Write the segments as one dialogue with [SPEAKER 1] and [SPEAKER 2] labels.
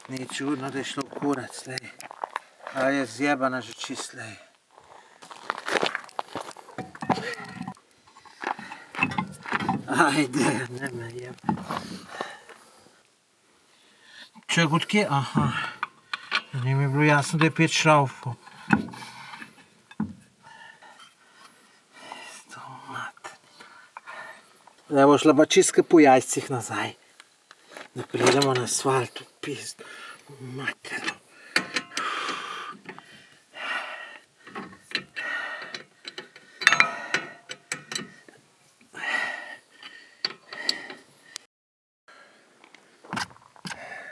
[SPEAKER 1] Ni čudno, da je šlo v kurac, lej. A je zjebana že čist, lej. Ajde, ne me jeb. Čak, odkje? Aha. Ni mi bilo jasno, da je 5 šraufov. Zdaj bo šla pa čisto po jajcih nazaj. Da pridemo na asfalt, v pizd. Matero.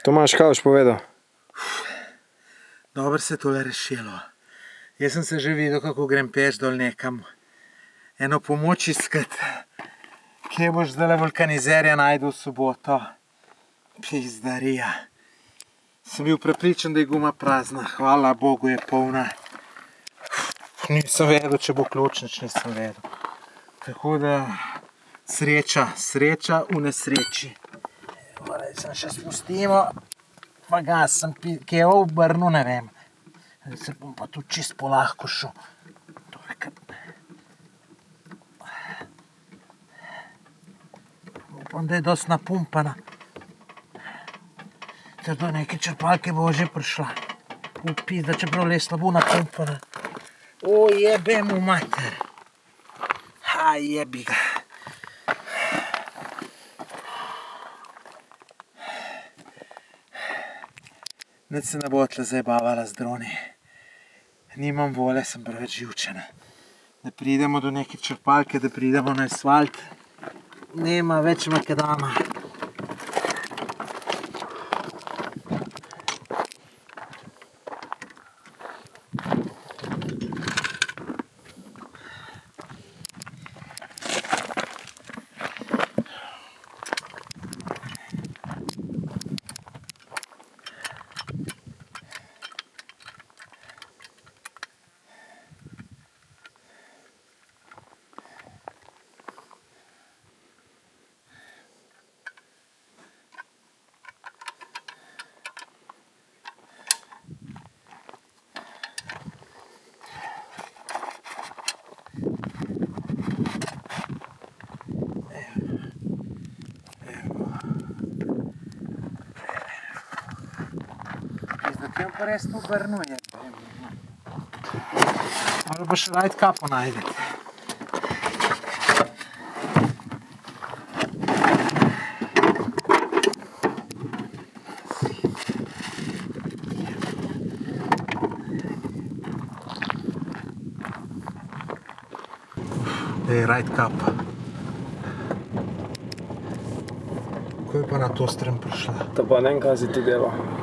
[SPEAKER 2] Tomaž, kaj boš povedal?
[SPEAKER 1] Dobro se je tole rešilo. Jaz sem se že videl, kako grem peš dol nekam. Eno pomoč iskat. Kje boš zdajle vulkanizerja najdel v soboto? Pizdarija. Sem bil prepričan, da je guma prazna. Hvala Bogu je polna. Nisem vedel, če bo ključ, nič nisem vedel. Tako da sreča v nesreči. Zdaj se še spustimo. Pa gas sem kje je obrnil, ne vem. Zdaj se bom pa tu čist polahko šel. Upam, da je dosti napumpana. Ter do neke črpalke bo že prišla. Pizda, čeprav le slabo napumpana. O, jebe mu mater. Ha, jebi ga. Nič se ne bo tle zajebavala z droni. Nimam vole, sem preveč živčena. Da pridemo do neke črpalke, da pridemo na asfalt. Nema več makadama. Zakaj pa res to obrnuje? Ali pa še rajd kapo najdete. Dej, rajd kapa. Ko je pa na to stran prišla?
[SPEAKER 2] To pa ne vem, kaj si ti delal.